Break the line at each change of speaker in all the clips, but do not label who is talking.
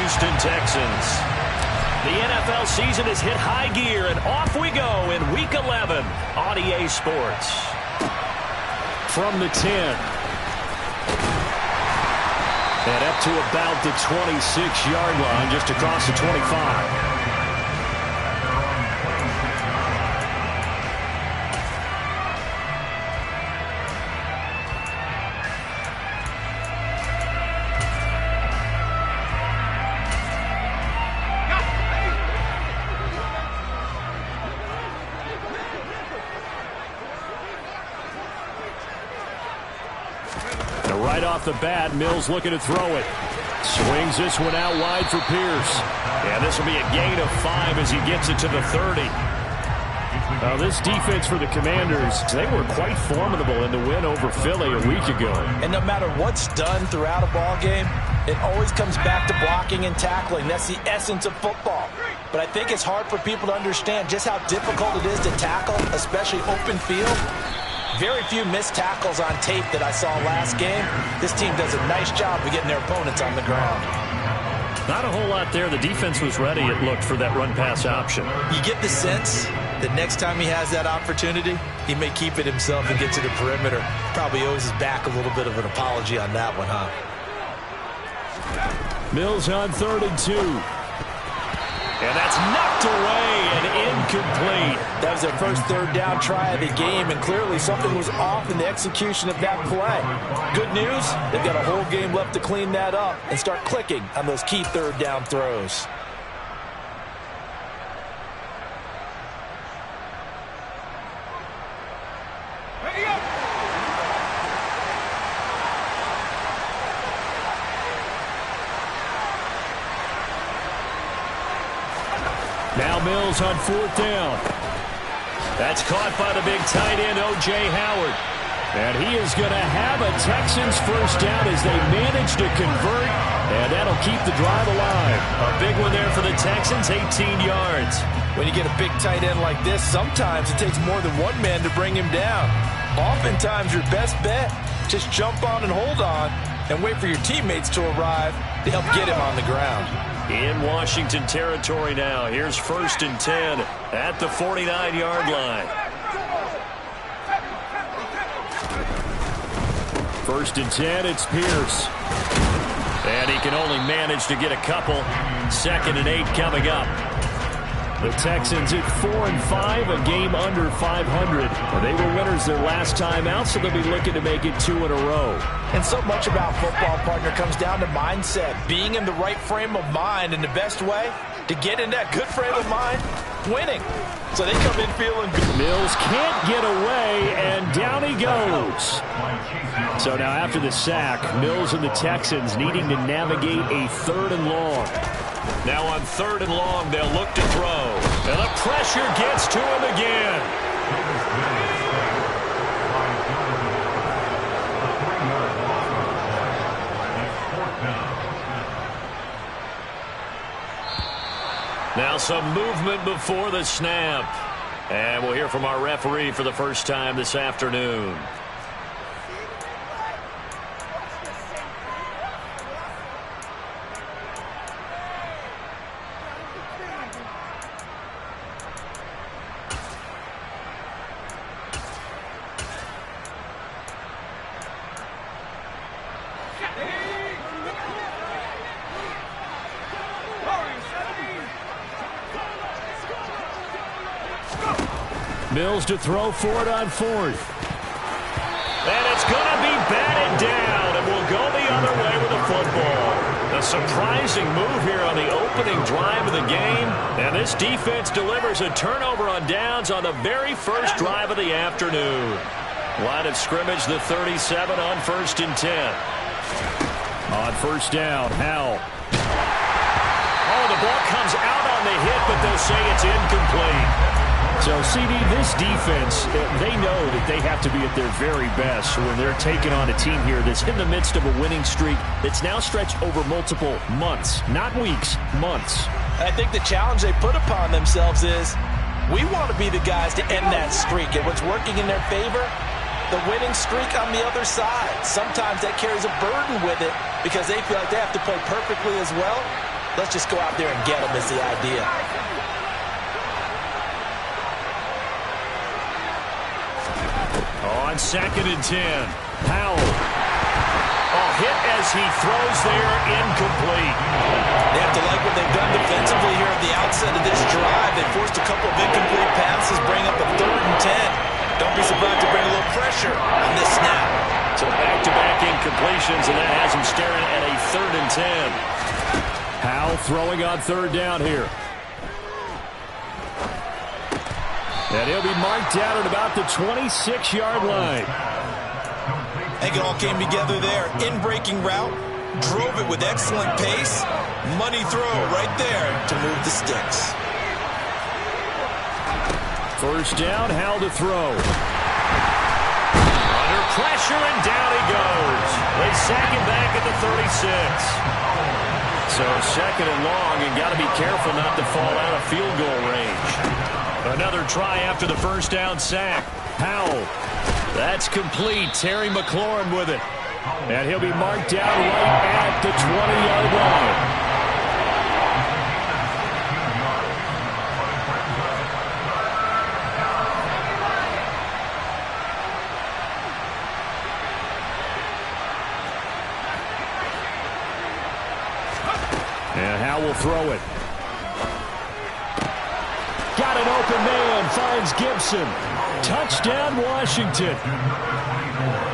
Houston Texans. The NFL season has hit high gear, and off we go in Week 11 on EA Sports. From the 10. And up to about the 26-yard line, just across the 25. Right off the bat, Mills looking to throw it. Swings this one out wide for Pierce. And this will be a gain of 5 as he gets it to the 30. This defense for the Commanders, they were quite formidable in the win over Philly a week ago.
And no matter what's done throughout a ball game, it always comes back to blocking and tackling. That's the essence of football. But I think it's hard for people to understand just how difficult it is to tackle, especially open field. Very few missed tackles on tape that I saw last game. This team does a nice job of getting their opponents on the ground.
Not a whole lot there. The defense was ready, it looked, for that run-pass option.
You get the sense that next time he has that opportunity, he may keep it himself and get to the perimeter. Probably owes his back a little bit of an apology on that one, huh?
Mills on 3rd and 2. And that's knocked away and incomplete.
That was their first 3rd down try of the game, and clearly something was off in the execution of that play. Good news, they've got a whole game left to clean that up and start clicking on those key 3rd down throws.
Now Mills on 4th down. That's caught by the big tight end, O.J. Howard. And he is going to have a Texans first down as they manage to convert, and that'll keep the drive alive. A big one there for the Texans, 18 yards.
When you get a big tight end like this, sometimes it takes more than one man to bring him down. Oftentimes your best bet, just jump on and hold on and wait for your teammates to arrive to help get him on the ground.
In Washington territory now. Here's 1st and 10 at the 49-yard line. 1st and 10, it's Pierce. And he can only manage to get a couple. 2nd and 8 coming up. The Texans at 4-5, a game under 500. They were winners their last time out, so they'll be looking to make it 2 in a row.
And so much about football, partner, comes down to mindset. Being in the right frame of mind, and the best way to get in that good frame of mind, winning. So they come in feeling good.
Mills can't get away, and down he goes. So now after the sack, Mills and the Texans needing to navigate a 3rd and long. Now on 3rd and long, they'll look to throw. And the pressure gets to him again. Now some movement before the snap. And we'll hear from our referee for the first time this afternoon. Mills to throw for it on 4th. And it's going to be batted down, and we'll go the other way with the football. A surprising move here on the opening drive of the game. And this defense delivers a turnover on downs on the very first drive of the afternoon. Line of scrimmage, the 37 on 1st and 10. On 1st down, Howell. Oh, the ball comes out on the hit, but they'll say it's incomplete. So, CD, this defense, they know that they have to be at their very best when they're taking on a team here that's in the midst of a winning streak that's now stretched over multiple months, not weeks, months.
I think the challenge they put upon themselves is we want to be the guys to end that streak. And what's working in their favor, the winning streak on the other side. Sometimes that carries a burden with it because they feel like they have to play perfectly as well. Let's just go out there and get them is the idea.
On 2nd and 10, Powell. Hit as he throws there, incomplete.
They have to like what they've done defensively here at the outset of this drive. They forced a couple of incomplete passes, bring up a 3rd and 10. Don't be surprised to bring a little pressure on this snap.
So back-to-back incompletions, and that has him staring at a 3rd and 10. Powell throwing on 3rd down here. And he'll be marked out at about the 26-yard line.
I think it all came together there. In-breaking route, drove it with excellent pace. Money throw right there to move the sticks.
1st down, Howell to throw. Under pressure, and down he goes. They sack him back at the 36. So 2nd and long, and got to be careful not to fall out of field goal range. Another try after the 1st down sack. Powell. That's complete. Terry McLaurin with it. And he'll be marked down right at the 20-yard line. And Howell will throw it. Got an open man. Finds Gibson. Touchdown, Washington.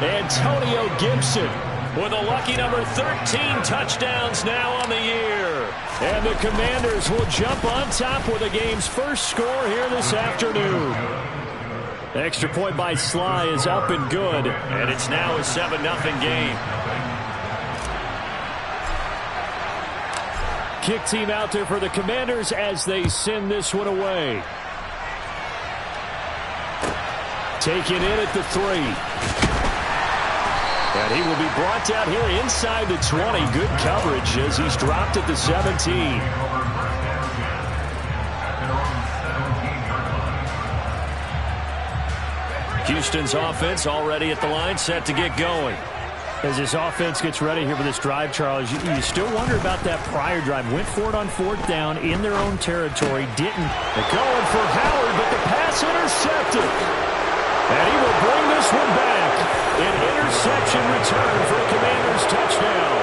Antonio Gibson with a lucky number 13 touchdowns now on the year. And the Commanders will jump on top with the game's first score here this afternoon. Extra point by Sly is up and good, and it's now a 7-0 game. Kick team out there for the Commanders as they send this one away. Taken in at the 3. And he will be brought down here inside the 20. Good coverage as he's dropped at the 17. Houston's offense already at the line, set to get going. As this offense gets ready here for this drive, Charles, you still wonder about that prior drive. Went for it on 4th down in their own territory. Didn't. They're going for Howard, but the pass intercepted. And he will bring this one back. An interception return for a Commanders touchdown.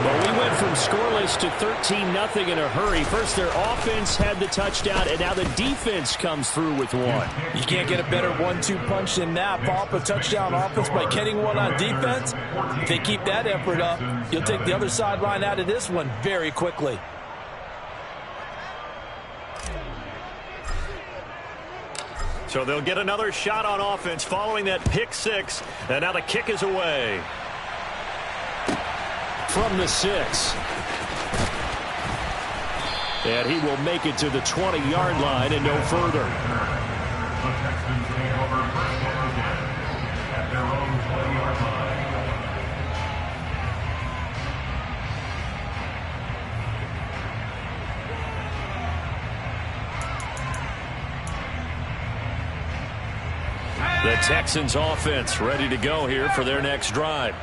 Well, we went from scoreless to 13-0 in a hurry. First, their offense had the touchdown, and now the defense comes through with one.
You can't get a better 1-2 punch than that. Follow up a touchdown offense by getting one on defense. If they keep that effort up, you'll take the other sideline out of this one very quickly.
So they'll get another shot on offense following that pick 6. And now the kick is away. From the 6. And he will make it to the 20-yard line and no further. The Texans offense ready to go here for their next drive.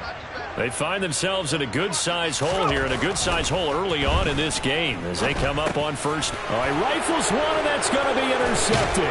They find themselves in a good-sized hole here, and a good-sized hole early on in this game as they come up on 1st. All right, rifles one, and that's going to be intercepted.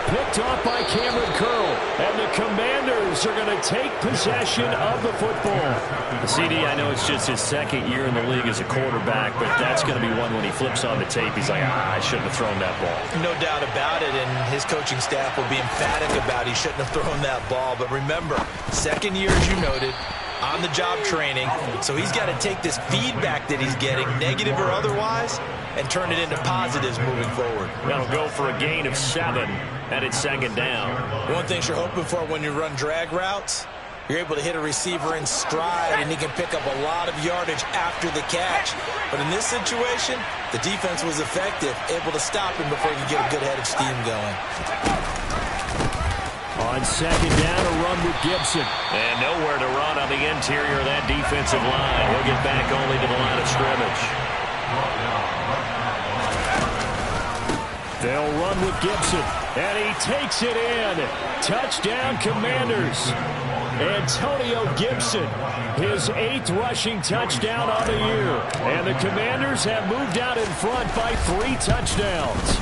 Picked off by Cameron Curl, and the Commanders are going to take possession of the football. The CD, I know it's just his 2nd year in the league as a quarterback, but that's going to be one when he flips on the tape. He's like, I shouldn't have thrown that ball.
No doubt about it, and his coaching staff will be emphatic about he shouldn't have thrown that ball. But remember, 2nd year, as you noted, on-the-job training, so he's got to take this feedback that he's getting, negative or otherwise, and turn it into positives moving forward.
That'll go for a gain of 7, and it's 2nd down.
One thing you're hoping for when you run drag routes, you're able to hit a receiver in stride, and he can pick up a lot of yardage after the catch. But in this situation, the defense was effective, able to stop him before he could get a good head of steam going.
On 2nd down, a run with Gibson. And nowhere to run on the interior of that defensive line. He'll get back only to the line of scrimmage. They'll run with Gibson. And he takes it in. Touchdown, Commanders. Antonio Gibson, his 8th rushing touchdown on the year. And the Commanders have moved out in front by 3 touchdowns.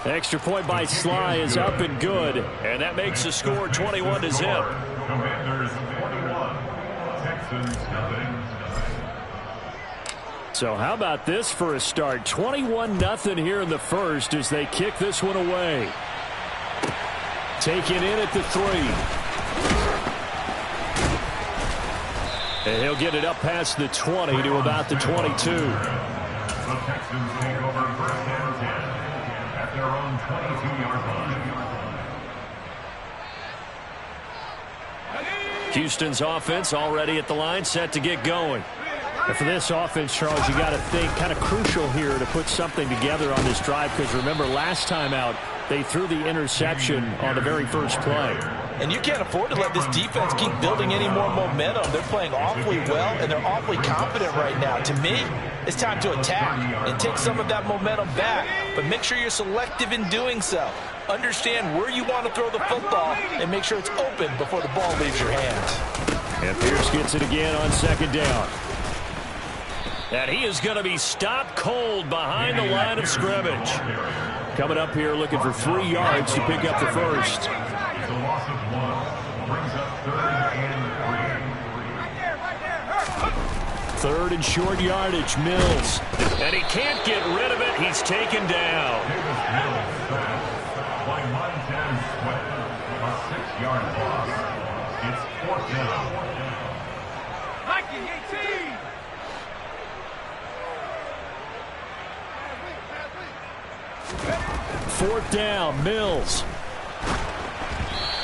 Extra point by Sly is up and good. And that makes the score 21-0.
Commanders 21, Texans nothing.
So how about this for a start? 21-0 here in the first as they kick this one away. Taken in at the 3. And he'll get it up past the 20 to about the 22.
The Texans take over first and 10 at their own 22-yard line.
Houston's offense already at the line, set to get going.
And for this offense, Charles, you got to think kind of crucial here to put something together on this drive, because remember last time out they threw the interception on the very first play.
And you can't afford to let this defense keep building any more momentum. They're playing awfully well, and they're awfully confident right now. To me, it's time to attack and take some of that momentum back, but make sure you're selective in doing so. Understand where you want to throw the football and make sure it's open before the ball leaves your hands.
And Pierce gets it again on second down. And he is going to be stopped cold behind the line of scrimmage. Coming up here looking for 3 yards to pick up the first.
It's a loss of 1. Brings up 3rd and 3.
3rd and short yardage, Mills. And he can't get rid of it. He's taken down.
By Montez Sweat, a 6-yard loss. It's 4th down.
19-18.
Fourth down, Mills.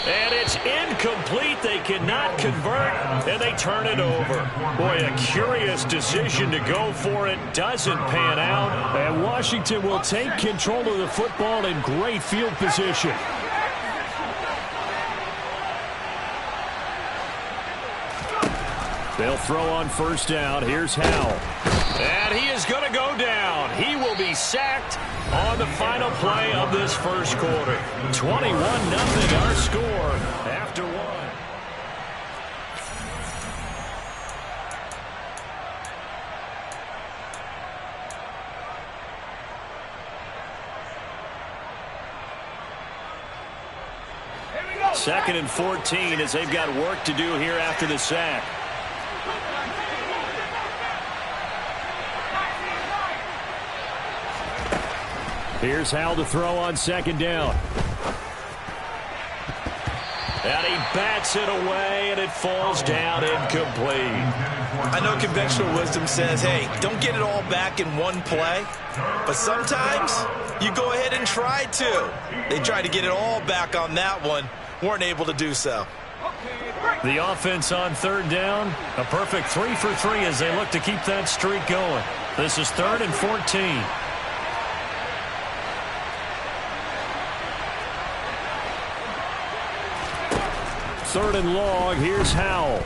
And it's incomplete. They cannot convert, and they turn it over. Boy, a curious decision to go for it. Doesn't pan out. And Washington will take control of the football in great field position. They'll throw on first down. Here's Howell. And he is going to go down. He will be sacked on the final play of this first quarter. 21-0 our score after 1. Second and 14 as they've got work to do here after the sack. Here's Howell to throw on second down. And he bats it away, and it falls down incomplete.
I know conventional wisdom says, hey, don't get it all back in one play. But sometimes you go ahead and try to. They tried to get it all back on that one. Weren't able to do so.
The offense on third down, a perfect 3 for 3 as they look to keep that streak going. This is 3rd and 14. Third and long, here's Howell.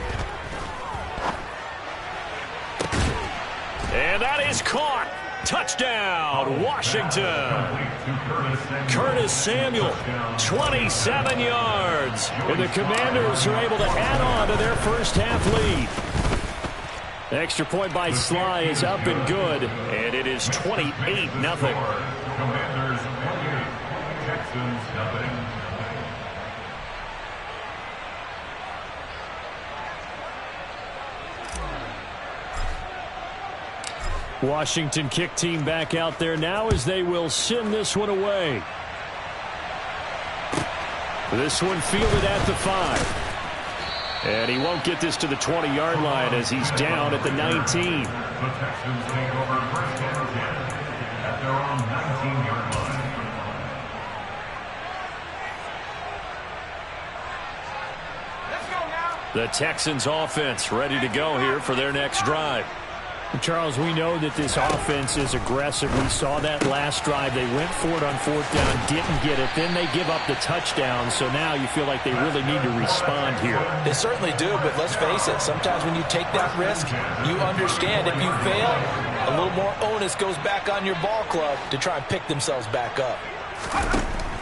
And that is caught. Touchdown, Washington. Curtis Samuel, 27 yards. And the Commanders are able to add on to their first half lead. Extra point by Sly is up and good. And it is 28-0.
Commanders 28, Texans nothing.
Washington kick team back out there now as they will send this one away. This one fielded at the 5. And he won't get this to the 20-yard line as he's down at the 19.
The Texans take over first and 10 at their own 19-yard line.
The Texans offense ready to go here for their next drive.
Charles, we know that this offense is aggressive. We saw that last drive. They went for it on fourth down, didn't get it. Then they give up the touchdown. So now you feel like they really need to respond here.
They certainly do, but let's face it. Sometimes when you take that risk, you understand if you fail, a little more onus goes back on your ball club to try and pick themselves back up.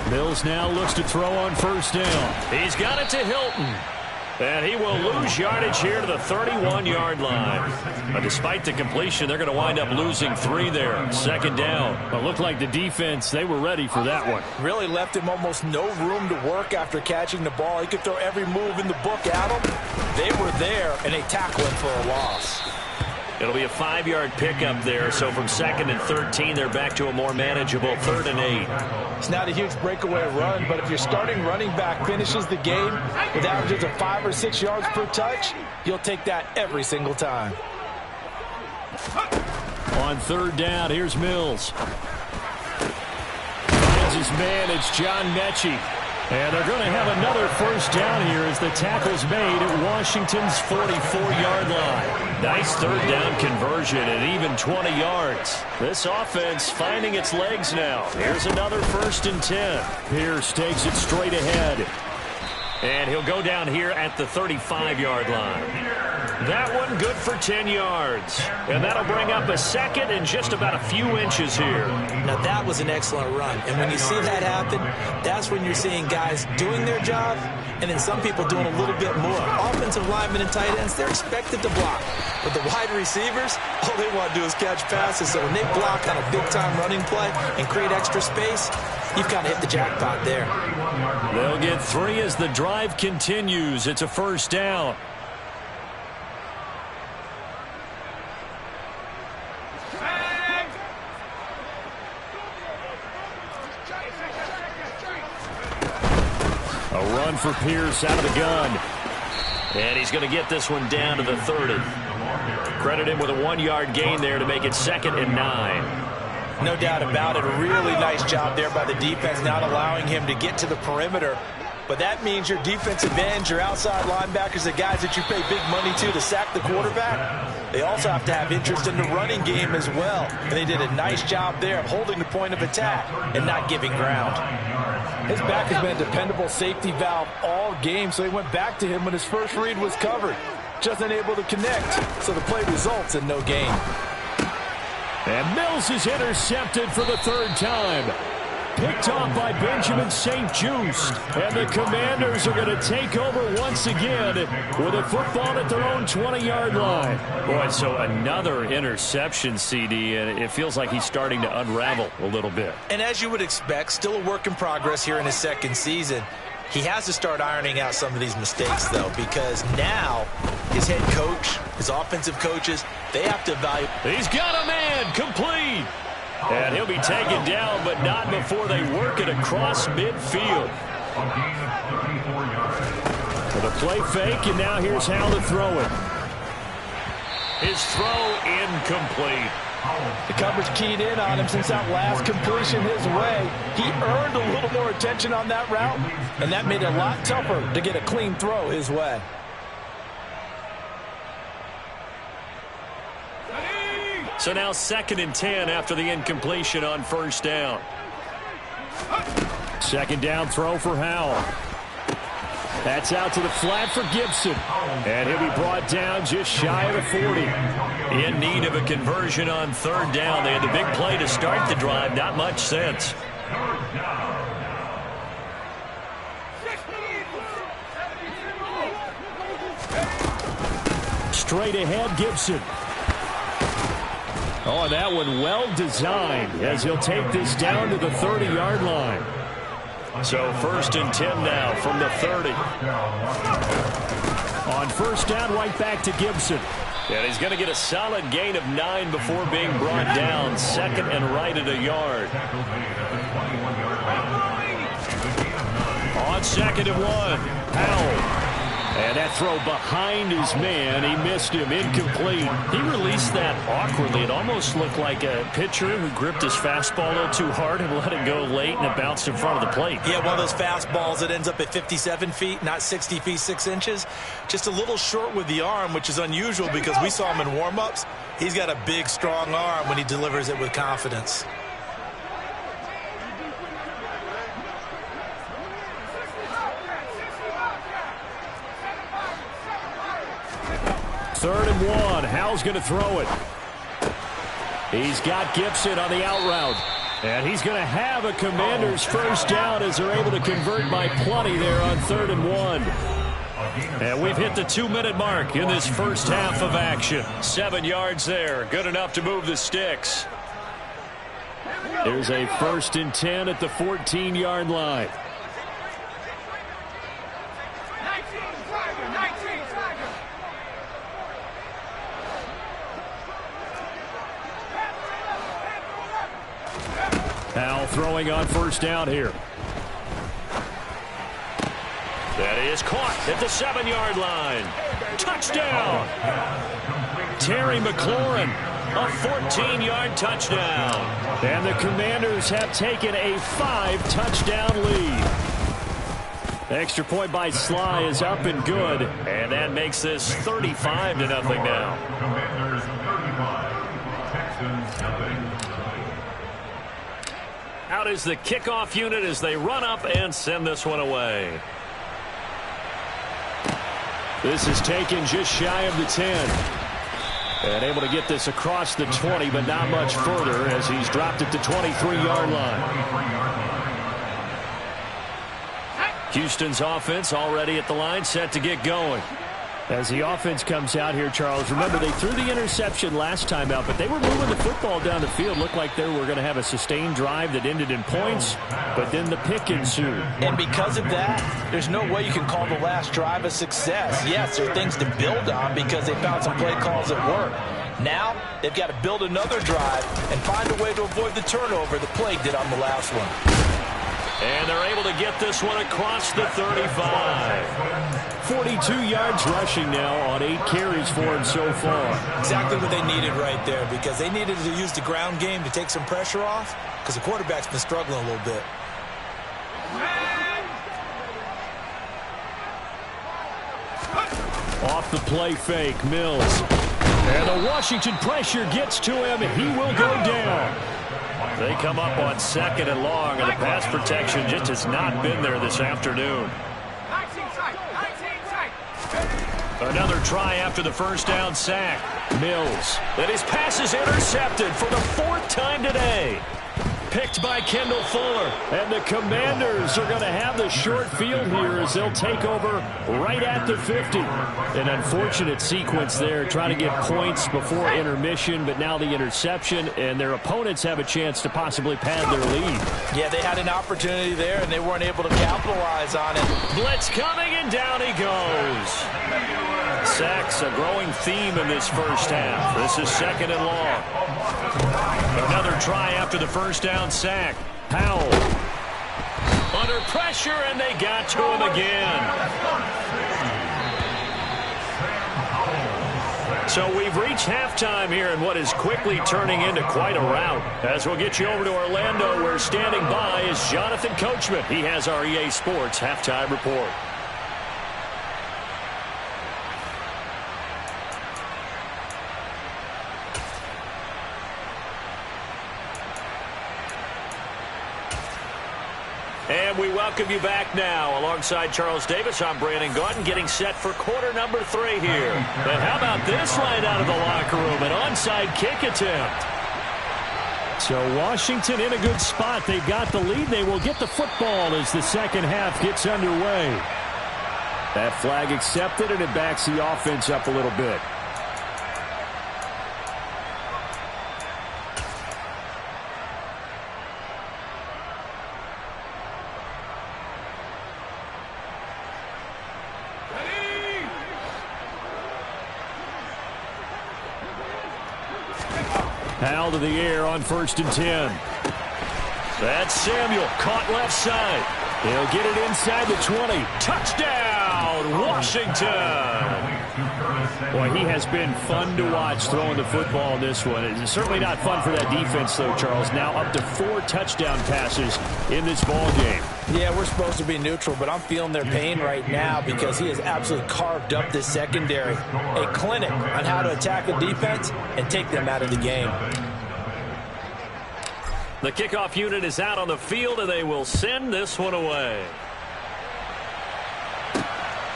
Mills now looks to throw on first down. He's got it to Hilton. And he will lose yardage here to the 31-yard line. But despite the completion, they're going to wind up losing 3 there. Second down.
It looked like the defense, they were ready for that one.
Really left him almost no room to work after catching the ball. He could throw every move in the book at him. They were there, and they tackle him for a loss.
It'll be a 5-yard pickup there. So from 2nd and 13, they're back to a more manageable 3rd and 8.
It's not a huge breakaway run, but if your starting running back finishes the game with averages of 5 or 6 yards per touch, you'll take that every single time.
On 3rd down, here's Mills. Finds his man, it's John Mechie. And they're going to have another first down here as the tackle's made at Washington's 44-yard line.
Nice 3rd down conversion and even 20 yards. This offense finding its legs now. Here's another 1st and 10.
Pierce takes it straight ahead.
And he'll go down here at the 35-yard line. That one good for 10 yards. And that'll bring up a 2nd and just about a few inches here.
Now that was an excellent run. And when you see that happen, that's when you're seeing guys doing their job and then some people doing a little bit more. Offensive linemen and tight ends, they're expected to block. But the wide receivers, all they want to do is catch passes. So when they block on a big-time running play and create extra space, you've kind of hit the jackpot there.
They'll get 3 as the drive continues. It's a 1st down.
A run for Pierce out of the gun.
And he's going to get this one down to the 30. Credit him with a 1-yard gain there to make it 2nd and 9.
No doubt about it. A really nice job there by the defense, not allowing him to get to the perimeter. But that means your defensive ends, your outside linebackers, the guys that you pay big money to sack the quarterback, they also have to have interest in the running game as well. And they did a nice job there of holding the point of attack and not giving ground. His back has been a dependable safety valve all game, so he went back to him when his first read was covered. Just unable to connect, so the play results in no gain.
And Mills is intercepted for the 3rd time. Picked off by Benjamin St-Juste. And the Commanders are going to take over once again with a football at their own 20-yard line.
Boy, so another interception, CD, and it feels like he's starting to unravel a little bit.
And as you would expect, still a work in progress here in his 2nd season. He has to start ironing out some of these mistakes, though, because now his head coach, his offensive coaches, they have to evaluate.
He's got a man, complete. And he'll be taken down, but not before they work it across midfield.
For the play fake, and now here's how to throw it.
His throw incomplete.
The coverage keyed in on him since that last completion his way. He earned a little more attention on that route, and that made it a lot tougher to get a clean throw his way.
So now 2nd and 10 after the incompletion on 1st down.
2nd down throw for Howell. That's out to the flat for Gibson. And he'll be brought down just shy of the 40.
In need of a conversion on 3rd down. They had the big play to start the drive. Not much sense.
Straight ahead, Gibson. Oh, that one well designed as he'll take this down to the 30-yard line.
So 1st and 10 now from the 30.
On 1st down, right back to Gibson.
And he's going to get a solid gain of 9 before being brought down. 2nd and right at a yard. On 2nd and 1, Howell. And that throw behind his man, he missed him, incomplete. He released that awkwardly. It almost looked like a pitcher who gripped his fastball a little too hard and let it go late, and it bounced in front of the plate.
Yeah, one of those fastballs that ends up at 57 feet, not 60 feet, 6 inches. Just a little short with the arm, which is unusual because we saw him in warm-ups. He's got a big, strong arm when he delivers it with confidence.
Third and 1. Howell's going to throw it. He's got Gibson on the out route. And he's going to have a Commanders first down as they're able to convert by plenty there on 3rd and 1.
And we've hit the 2-minute mark in this first half of action. 7 yards there. Good enough to move the sticks.
There's a 1st and 10 at the 14-yard line. Now throwing on 1st down here.
That is caught at the 7-yard line. Touchdown. Terry McLaurin, a 14-yard touchdown.
And the Commanders have taken a 5-touchdown lead. The extra point by Sly is up and good.
And that makes this 35-0 now.
Commanders 35, Texans 0.
Out is the kickoff unit as they run up and send this one away.
This is taken just shy of the 10. And able to get this across the 20, but not much further as he's dropped at the 23-yard line.
Houston's offense already at the line, set to get going.
As the offense comes out here, Charles, remember they threw the interception last time out, but they were moving the football down the field. Looked like they were going to have a sustained drive that ended in points, but then the pick ensued.
And because of that, there's no way you can call the last drive a success. Yes, there are things to build on because they found some play calls that work. Now, they've got to build another drive and find a way to avoid the turnover the play did on the last one.
And they're able to get this one across the 35.
42 yards rushing now on 8 carries for him so far.
Exactly what they needed right there because they needed to use the ground game to take some pressure off because the quarterback's been struggling a little bit.
Off the play fake, Mills. And the Washington pressure gets to him. He will go down.
They come up on 2nd and long, and the pass protection just has not been there this afternoon. Another try after the 1st down sack.
Mills.
And his pass is intercepted for the 4th time today. Picked by Kendall Fuller.
And the Commanders are going to have the short field here as they'll take over right at the 50. An unfortunate sequence there, trying to get points before intermission, but now the interception, and their opponents have a chance to possibly pad their lead.
Yeah, they had an opportunity there, and they weren't able to capitalize on it.
Blitz coming, and down he goes. Sacks a growing theme in this first half. This is 2nd and long. Another try after the 1st down sack.
Powell.
Under pressure, and they got to him again. So we've reached halftime here in what is quickly turning into quite a rout. As we'll get you over to Orlando, where standing by is Jonathan Coachman. He has our EA Sports halftime report. And we welcome you back now. Alongside Charles Davis, I'm Brandon Gaudin, getting set for quarter number 3 here. And how about this right out of the locker room? An onside kick attempt.
So Washington in a good spot. They've got the lead. They will get the football as the second half gets underway. That flag accepted, and it backs the offense up a little bit. Powell to the air on 1st and 10.
That's Samuel, caught left side.
He'll get it inside the 20.
Touchdown, Washington.
Boy, he has been fun to watch throwing the football in this one. It's certainly not fun for that defense, though, Charles. Now up to 4 touchdown passes in this ball game.
Yeah, we're supposed to be neutral, but I'm feeling their pain right now because he has absolutely carved up this secondary. A clinic on how to attack a defense and take them out of the game.
The kickoff unit is out on the field, and they will send this one away.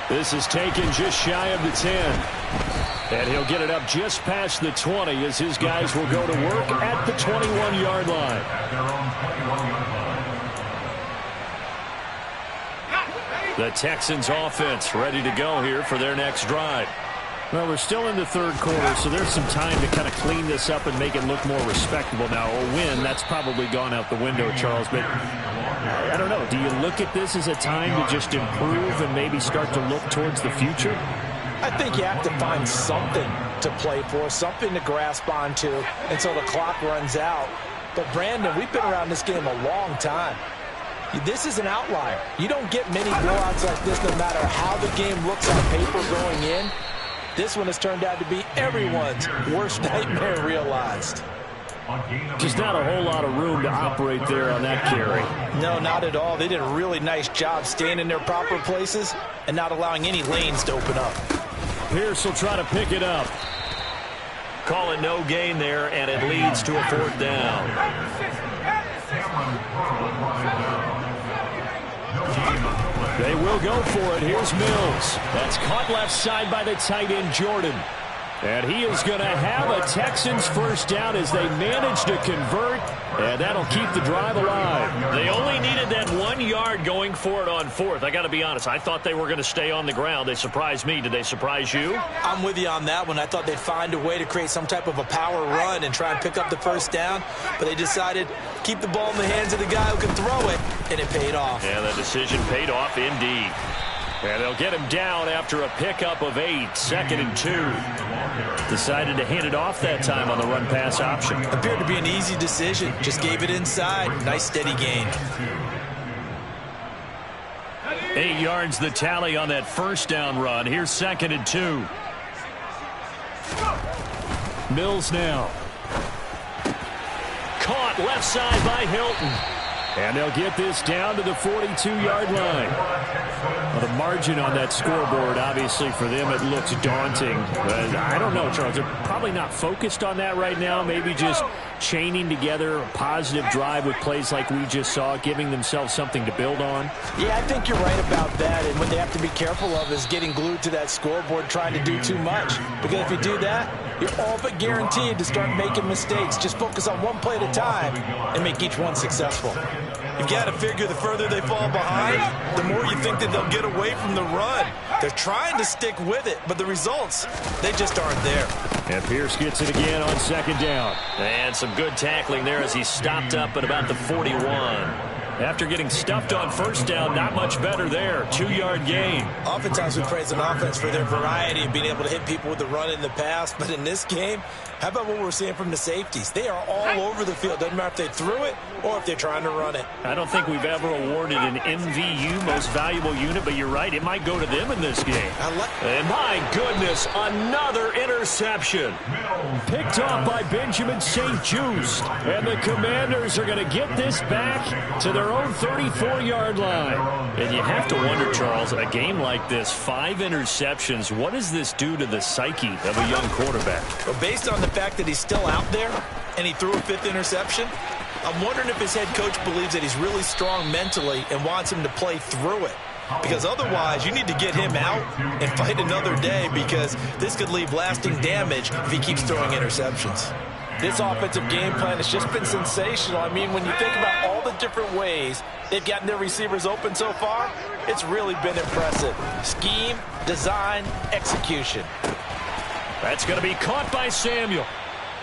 This is taken just shy of the 10. And he'll get it up just past the 20 as his guys will go to work at the 21-yard line.
The Texans offense ready to go here for their next drive.
Well, we're still in the third quarter, so there's some time to kind of clean this up and make it look more respectable now. A win, that's probably gone out the window, Charles. But I don't know. Do you look at this as a time to just improve and maybe start to look towards the future?
I think you have to find something to play for, something to grasp onto until the clock runs out. But, Brandon, we've been around this game a long time. This is an outlier. You don't get many blowouts like this no matter how the game looks on paper going in. This one has turned out to be everyone's worst nightmare realized.
Just not a whole lot of room to operate there on that carry.
No, not at all. They did a really nice job staying in their proper places and not allowing any lanes to open up.
Pierce will try to pick it up.
Call it no gain there, and it leads to a 4th down.
They will go for it. Here's Mills. That's caught left side by the tight end, Jordan. And he is going to have a Texans first down as they manage to convert, and that'll keep the drive alive.
They only needed that 1 yard going for it on 4th. I got to be honest. I thought they were going to stay on the ground. They surprised me. Did they surprise you?
I'm with you on that one. I thought they'd find a way to create some type of a power run and try and pick up the first down, but they decided to keep the ball in the hands of the guy who can throw it, and it paid off.
Yeah, the decision paid off indeed. And they'll get him down after a pickup of 8, 2nd and 2.
Decided to hand it off that time on the run-pass option.
Appeared to be an easy decision. Just gave it inside. Nice steady gain.
8 yards the tally on that first down run. Here's 2nd and 2.
Mills now.
Caught left side by Hilton.
And they'll get this down to the 42-yard line. Well, the margin on that scoreboard, obviously, for them, it looks daunting. But I don't know, Charles. They're probably not focused on that right now. Maybe just chaining together a positive drive with plays like we just saw, giving themselves something to build on.
Yeah, I think you're right about that. And what they have to be careful of is getting glued to that scoreboard, trying to do too much. Because if you do that, you're all but guaranteed to start making mistakes. Just focus on one play at a time and make each one successful. You've got to figure the further they fall behind, the more you think that they'll get away from the run. They're trying to stick with it, but the results, they just aren't there.
And Pierce gets it again on 2nd down.
And some good tackling there as he stopped up at about the 41. After getting stuffed on first down, not much better there. 2-yard gain.
Oftentimes we praise an offense for their variety of being able to hit people with the run in the past. But in this game, how about what we're seeing from the safeties? They are all over the field. Doesn't matter if they threw it or if they're trying to run it.
I don't think we've ever awarded an MVU, most valuable unit, but you're right. It might go to them in this game. And my goodness, another interception.
Picked off by Benjamin St. Just. And the Commanders are going to get this back to their own 34-yard line.
And you have to wonder, Charles, a game like this, 5 interceptions, what does this do to the psyche of a young quarterback?
Well, based on the fact that he's still out there and he threw a 5th interception, I'm wondering if his head coach believes that he's really strong mentally and wants him to play through it. Because otherwise, you need to get him out and fight another day, because this could leave lasting damage if he keeps throwing interceptions. This offensive game plan has just been sensational. I mean, when you think about all the different ways they've gotten their receivers open so far, it's really been impressive. Scheme, design, execution.
That's going to be caught by Samuel.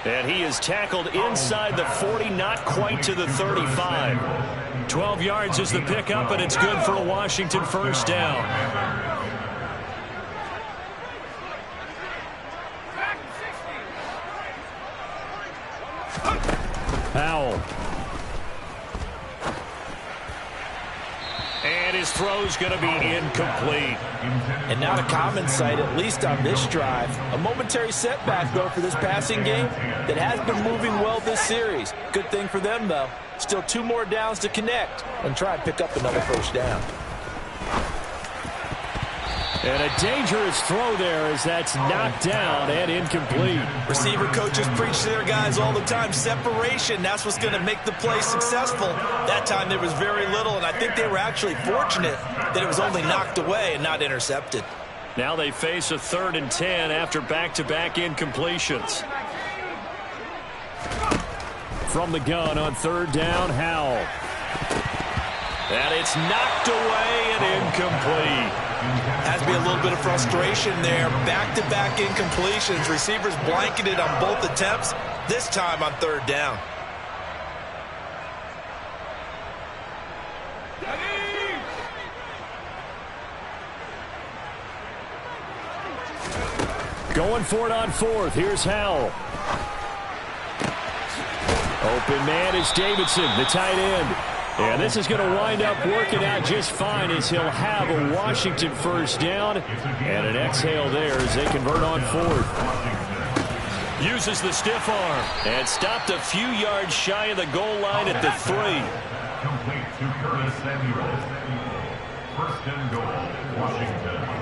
And he is tackled inside the 40, not quite to the 35. 12 yards is the pickup, and it's good for a Washington first down.
Powell.
And his throw's going to be incomplete.
And not a common sight, at least on this drive. A momentary setback, though, for this passing game that has been moving well this series. Good thing for them, though. Still 2 more downs to connect and try and pick up another first down.
And a dangerous throw there as that's knocked down and incomplete.
Receiver coaches preach to their guys all the time. Separation, that's what's going to make the play successful. That time there was very little, and I think they were actually fortunate that it was only knocked away and not intercepted.
Now they face a 3rd and 10 after back-to-back incompletions.
From the gun on 3rd down, Howell.
And it's knocked away and incomplete.
Has to be a little bit of frustration there. Back-to-back incompletions. Receivers blanketed on both attempts, this time on third down.
Going for it on fourth. Here's Howell. Open man is Davidson, the tight end. And this is going to wind up working out just fine as he'll have a Washington first down. And an exhale there as they convert on fourth. Uses the stiff arm. And stopped a few yards shy of the goal line at the 3.
Complete to Curtis Samuel. First and goal, Washington.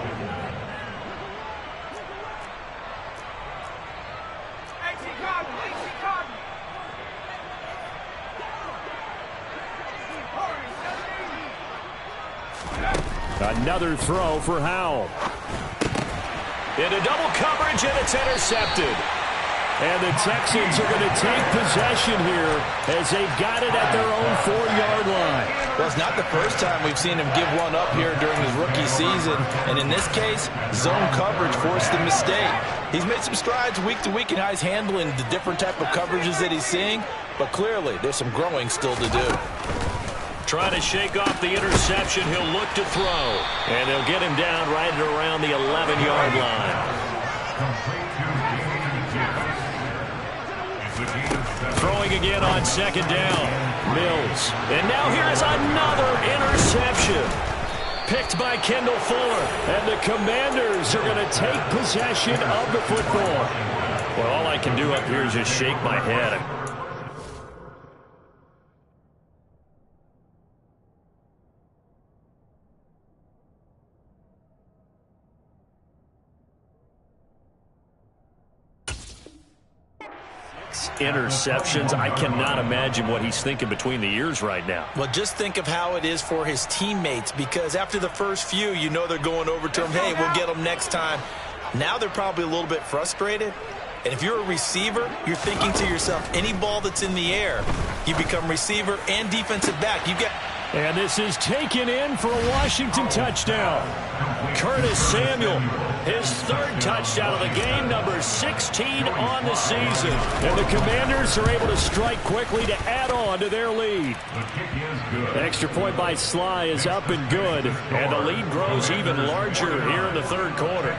Another throw for Howell.
Into double coverage, and it's intercepted.
And the Texans are going to take possession here as they've got it at their own 4-yard line.
Well, it's not the first time we've seen him give one up here during his rookie season. And in this case, zone coverage forced the mistake. He's made some strides week to week in how he's handling the different type of coverages that he's seeing. But clearly, there's some growing still to do.
Trying to shake off the interception. He'll look to throw. And they'll get him down right at around the 11-yard line. Throwing again on second down. Mills. And now here's another interception. Picked by Kendall Fuller. And the Commanders are going to take possession of the football. Well, all I can do up here is just shake my head. Interceptions. I cannot imagine what he's thinking between the ears right now.
Well, just think of how it is for his teammates, because after the first few, you know they're going over to him, hey, we'll get them next time. Now they're probably a little bit frustrated. And if you're a receiver, you're thinking to yourself, any ball that's in the air, you become receiver and defensive back. You get.
And this is taken in for a Washington touchdown.
Curtis Samuel, his third touchdown of the game, number 16 on the season.
And the Commanders are able to strike quickly to add on to their lead. The extra point by Sly is up and good.
And the lead grows even larger here in the third quarter.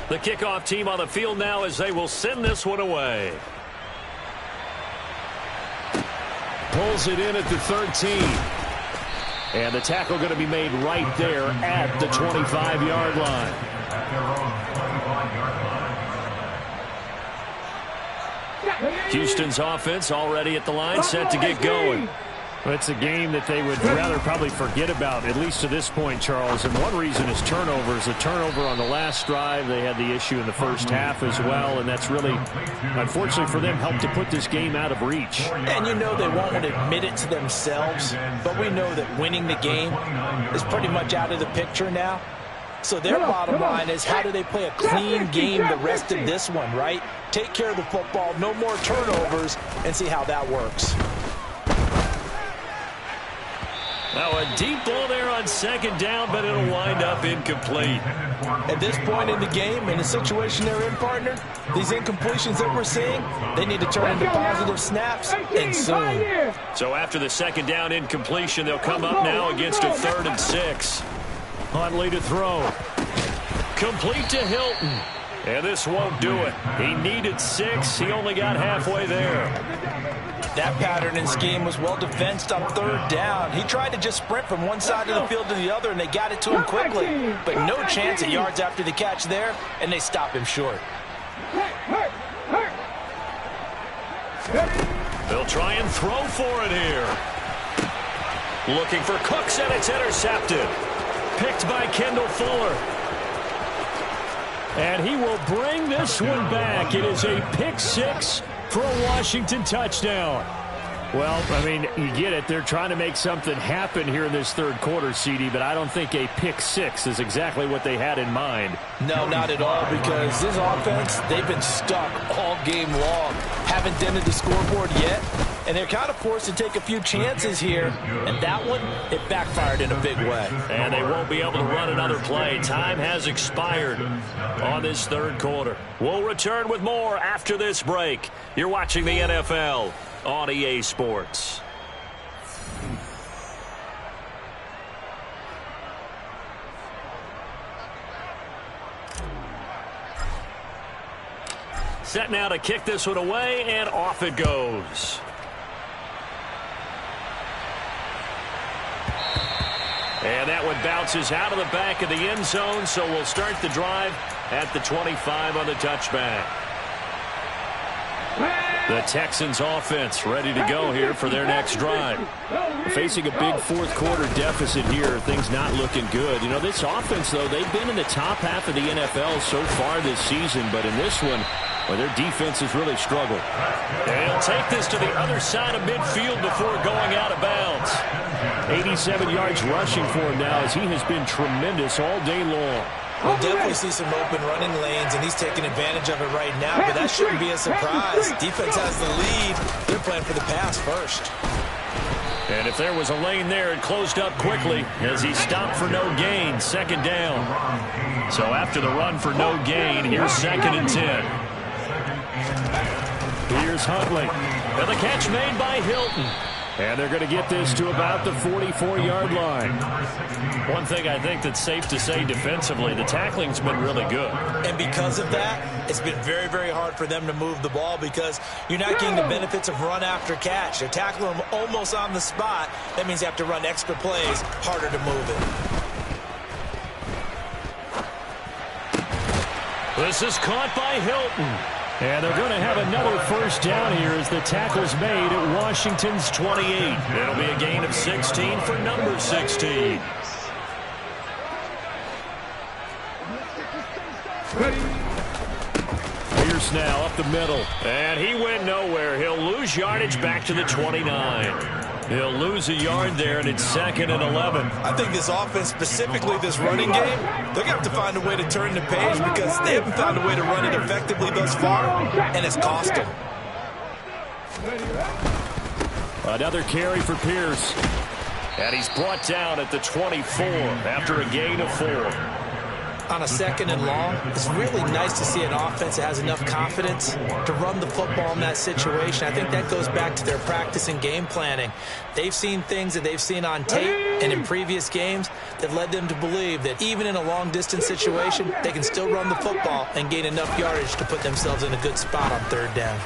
The kickoff team on the field now as they will send this one away.
Pulls it in at the 13. And the tackle going to be made right there at the 25-yard line.
Houston's offense already at the line, set to get going.
Well, it's a game that they would rather probably forget about, at least to this point, Charles. And one reason is turnovers. The turnover on the last drive, they had the issue in the first half as well. And that's really, unfortunately for them, helped to put this game out of reach.
And you know they won't admit it to themselves, but we know that winning the game is pretty much out of the picture now. So their bottom line is, how do they play a clean game the rest of this one, right? Take care of the football, no more turnovers, and see how that works.
Now a deep ball there on second down, but it'll wind up incomplete.
At this point in the game, in the situation they're in, partner, these incompletions that we're seeing, they need to turn into positive snaps, and soon.
So after the second down incompletion, they'll come up now against a 3rd and 6.
Huntley to throw.
Complete to Hilton. And this won't do it. He needed 6. He only got halfway there.
That pattern and scheme was well defensed on 3rd down. He tried to just sprint from one side of the field to the other, and they got it to him quickly. But no chance at yards after the catch there, and they stop him short.
They'll try and throw for it here. Looking for Cooks, and it's intercepted. Picked by Kendall Fuller.
And he will bring this one back. It is a pick 6 for a Washington touchdown. Well, I mean, you get it. They're trying to make something happen here in this third quarter, CD, but I don't think a pick six is exactly what they had in mind.
No, not at all, because this offense, they've been stuck all game long. Haven't dented the scoreboard yet, and they're kind of forced to take a few chances here, and that one, it backfired in a big way.
And they won't be able to run another play. Time has expired on this third quarter. We'll return with more after this break. You're watching the NFL on EA Sports. Set now to kick this one away, and off it goes. And that one bounces out of the back of the end zone, so we'll start the drive at the 25 on the touchback. The Texans offense ready to go here for their next drive. Facing a big fourth quarter deficit here, things not looking good. You know, this offense, though, they've been in the top half of the NFL so far this season, but in this one, well, their defense has really struggled. And he'll take this to the other side of midfield before going out of bounds. 87 yards rushing for him now as he has been tremendous all day long.
We'll definitely see some open running lanes, and he's taking advantage of it right now, but that shouldn't be a surprise. Defense has the lead. They're playing for the pass first.
And if there was a lane there, it closed up quickly as he stopped for no gain, second down. So after the run for no gain, here's 2nd and 10. Here's Huntley. And the catch made by Hilton. And they're going to get this to about the 44-yard line. One thing I think that's safe to say defensively, the tackling's been really good.
And because of that, it's been very, very hard for them to move the ball because you're not getting the benefits of run after catch. They're tackling them almost on the spot. That means you have to run extra plays, harder to move
it. This is caught by Hilton. And they're going to have another first down here as the tackle's made at Washington's 28. It'll be a gain of 16 for number 16. Pierce now up the middle. And he went nowhere. He'll lose yardage back to the 29. He'll lose a yard there, and it's 2nd and 11.
I think this offense, specifically this running game, they're going to have to find a way to turn the page because they haven't found a way to run it effectively thus far, and it's cost them.
Another carry for Pierce. And he's brought down at the 24 after a gain of 4.
On a 2nd and long, it's really nice to see an offense that has enough confidence to run the football in that situation. I think that goes back to their practice and game planning. They've seen things that they've seen on tape and in previous games that led them to believe that even in a long-distance situation, they can still run the football and gain enough yardage to put themselves in a good spot on 3rd down.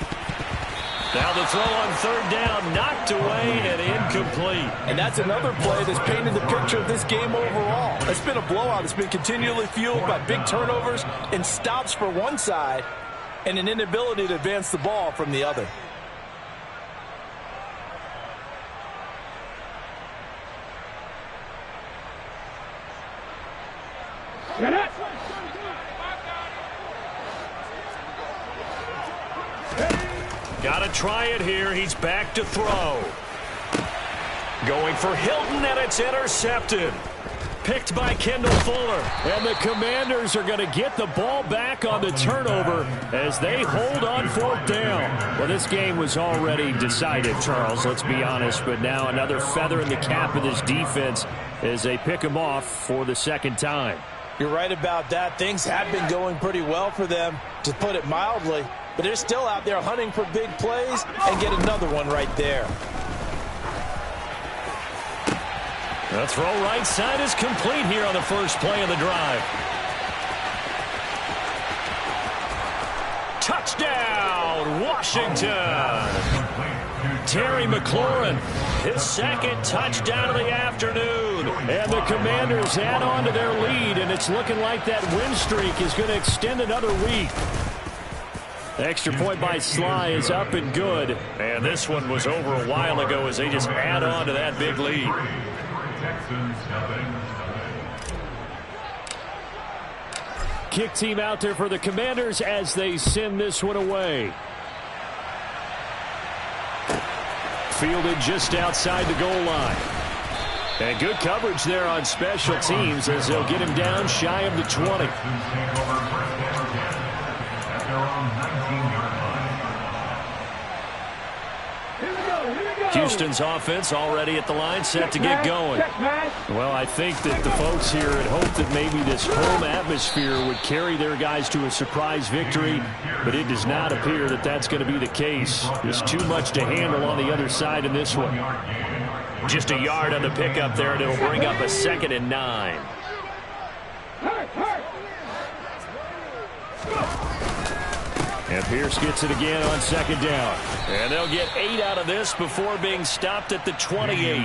Now the throw on 3rd down, knocked away and incomplete.
And that's another play that's painted the picture of this game overall. It's been a blowout. It's been continually fueled by big turnovers and stops for one side and an inability to advance the ball from the other.
Got to try it here. He's back to throw. Going for Hilton, and it's intercepted. Picked by Kendall Fuller. And the Commanders are going to get the ball back on the turnover as they hold on 4th down. Well, this game was already decided, Charles, let's be honest. But now another feather in the cap of this defense as they pick him off for the 2nd time.
You're right about that. Things have been going pretty well for them, to put it mildly. But they're still out there hunting for big plays and get another one right there.
The throw right side is complete here on the first play of the drive. Touchdown, Washington. Terry McLaurin, his 2nd touchdown of the afternoon. And the Commanders add on to their lead, and it's looking like that win streak is going to extend another week. Extra point by Sly is up and good. And this one was over a while ago as they just add on to that big lead. Kick team out there for the Commanders as they send this one away.
fielded just outside the goal line. And good coverage there on special teams as they'll get him down shy of the 20. Houston's offense already at the line, set to get going. Well, I think that the folks here had hoped that maybe this home atmosphere would carry their guys to a surprise victory, but it does not appear that that's going to be the case. There's too much to handle on the other side in this one. Just a yard on the pickup there, and it'll bring up a 2nd and 9. And Pierce gets it again on 2nd down. And they'll get 8 out of this before being stopped at the 28.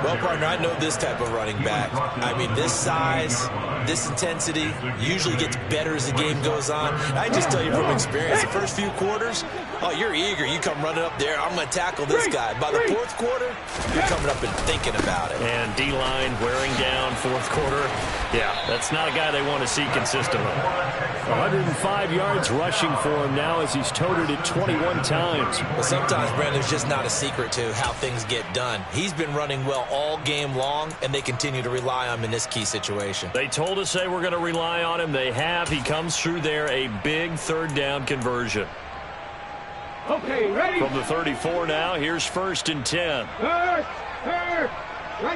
Well, partner, I know this type of running back. I mean, this size, this intensity usually gets better as the game goes on. I just tell you from experience, the first few quarters, oh, you're eager. You come running up there, I'm going to tackle this guy. By the 4th quarter, you're coming up and thinking about it.
And D-line wearing down 4th quarter. Yeah, that's not a guy they want to see consistently. 105 yards rushing for him now as he's toted it 21 times.
But sometimes, Brandon, there's just not a secret to how things get done. He's been running well all game long, and they continue to rely on him in this key situation.
They told us they were going to rely on him. They have. He comes through there, a big 3rd down conversion.
Okay, ready?
From the 34 now, here's 1st and 10.
Right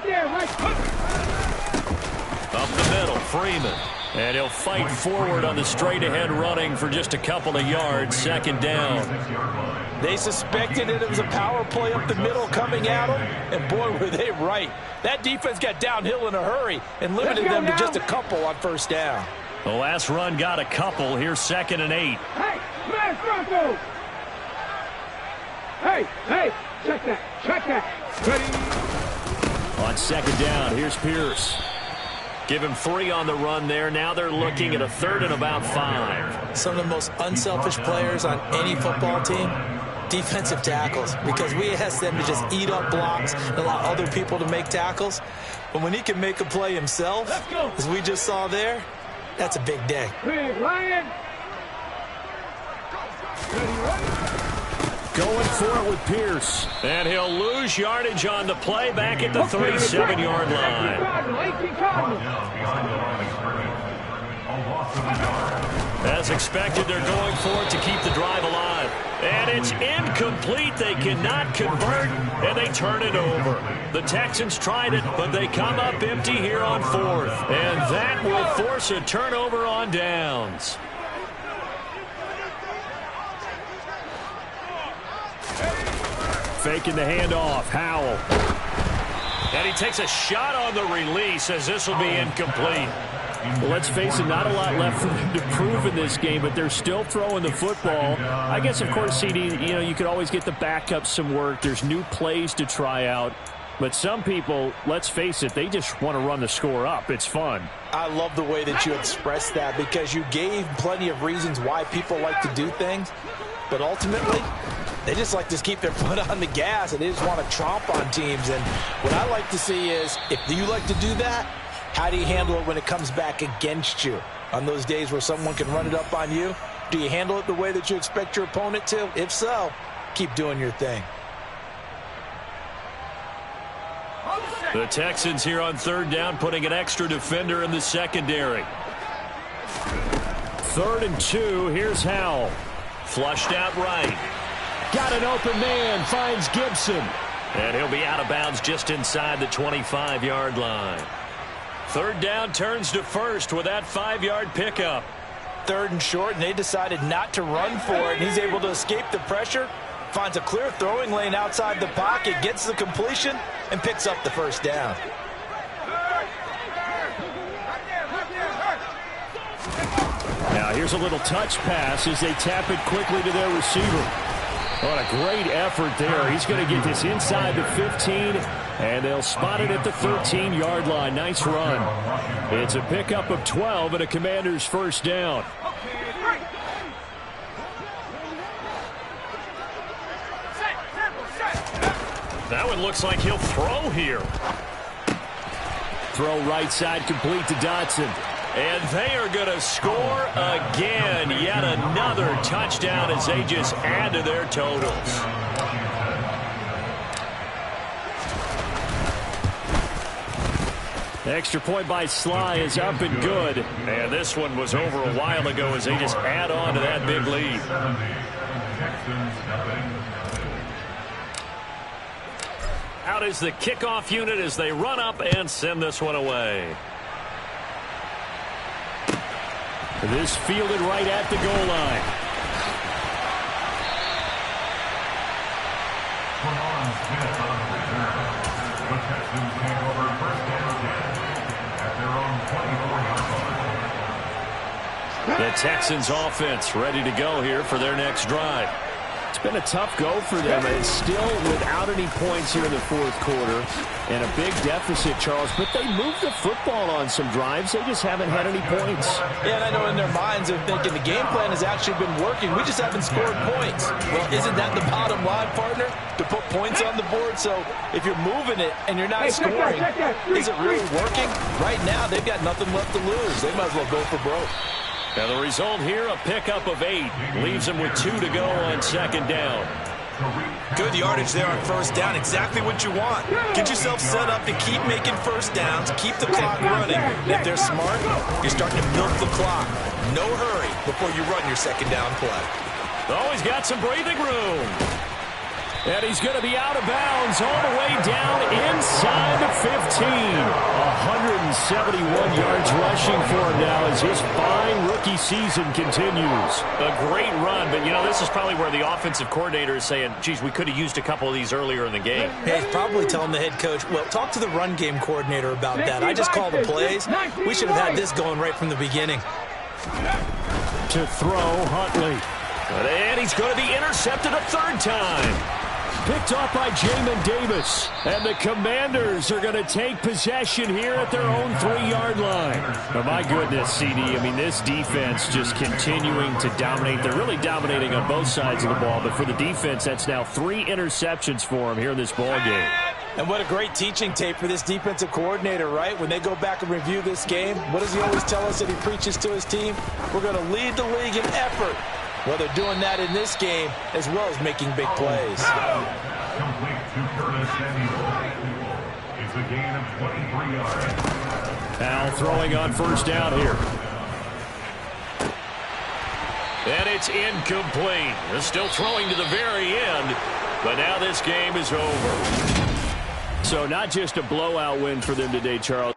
there, right.
Up the middle, Freeman. And he'll fight forward on the straight-ahead running for just a couple of yards, 2nd down.
They suspected it was a power play up the middle coming at them, and boy, were they right. That defense got downhill in a hurry and limited them to just a couple on 1st down.
The last run got a couple. Here's 2nd and 8.
Hey, smash Bronco! Hey, check that. Ready?
On 2nd down, here's Pierce. Give him 3 on the run there. Now they're looking at a 3rd and about 5.
Some of the most unselfish players on any football team, defensive tackles, because we ask them to just eat up blocks and allow other people to make tackles. But when he can make a play himself, as we just saw there, that's a big day.
Big Lion.
Going for it with Pierce. And he'll lose yardage on the play back at the 37-yard line. As expected, they're going for it to keep the drive alive. And it's incomplete. They cannot convert, and they turn it over. The Texans tried it, but they come up empty here on 4th. And that will force a turnover on downs. Faking the handoff, Howell. And he takes a shot on the release as this will be incomplete. Well, let's face it, not a lot left for them to prove in this game, but they're still throwing the football. I guess, of course, CD, you could always get the backup some work. There's new plays to try out. But some people, let's face it, they just want to run the score up. It's fun.
I love the way that you expressed that because you gave plenty of reasons why people like to do things. But ultimately, they just like to keep their foot on the gas, and they just want to tromp on teams. And what I like to see is, if you like to do that, how do you handle it when it comes back against you? On those days where someone can run it up on you, do you handle it the way that you expect your opponent to? If so, keep doing your thing.
The Texans here on 3rd down, putting an extra defender in the secondary. 3rd and 2, here's Howell. Flushed out right. Got an open man, finds Gibson. And he'll be out of bounds just inside the 25-yard line. 3rd down turns to 1st with that 5-yard pickup.
3rd and short, and they decided not to run for it. And he's able to escape the pressure, finds a clear throwing lane outside the pocket, gets the completion, and picks up the 1st down.
Now here's a little touch pass as they tap it quickly to their receiver. What a great effort there. He's going to get this inside the 15, and they'll spot it at the 13-yard line. Nice run. It's a pickup of 12 and a Commander's 1st down. That one looks like he'll throw here. Throw right side complete to Dotson. And they are going to score again. Yet another touchdown as they just add to their totals. Extra point by Sly is up and good.
And this one was over a while ago as they just add on to that big lead. Out is the kickoff unit as they run up and send this one away.
This fielded right at the goal line.
The Texans take over first down 10 at their own 24-yard line.
The Texans offense ready to go here for their next drive.
It's been a tough go for them, and it's still without any points here in the fourth quarter. And a big deficit, Charles, but they moved the football on some drives. They just haven't had any points.
Yeah, and I know in their minds they're thinking the game plan has actually been working. We just haven't scored points. Well, isn't that the bottom line, partner? To put points on the board? So if you're moving it and you're not scoring, is it really working? Right now, they've got nothing left to lose. They might as well go for broke.
Now the result here, a pickup of 8. Leaves them with 2 to go on second down.
Good yardage there on first down. Exactly what you want. Get yourself set up to keep making first downs, keep the clock running. And if they're smart, you're starting to milk the clock. No hurry before you run your second down play.
Always got some breathing room.
And he's going to be out of bounds all the way down inside the 15. 171 yards rushing for him now as his fine rookie season continues.
A great run, but, you know, this is probably where the offensive coordinator is saying, geez, we could have used a couple of these earlier in the game.
Hey, he's probably telling the head coach, well, talk to the run game coordinator about that. I just call the plays. We should have had this going right from the beginning.
To throw, Huntley.
And he's going to be intercepted a third time.
Picked off by Jamin Davis. And the Commanders are going to take possession here at their own 3-yard line. Oh, my goodness, CD. I mean, this defense just continuing to dominate. They're really dominating on both sides of the ball. But for the defense, that's now 3 interceptions for them here in this ball game.
And what a great teaching tape for this defensive coordinator, right? When they go back and review this game, what does he always tell us that he preaches to his team? We're going to lead the league in effort. Well, they're doing that in this game as well as making big plays.
Complete to Curtis Samuel. It's a gain of 23 yards.
Now throwing on first down here.
And it's incomplete. They're still throwing to the very end, but now this game is over.
So not just a blowout win for them today, Charles.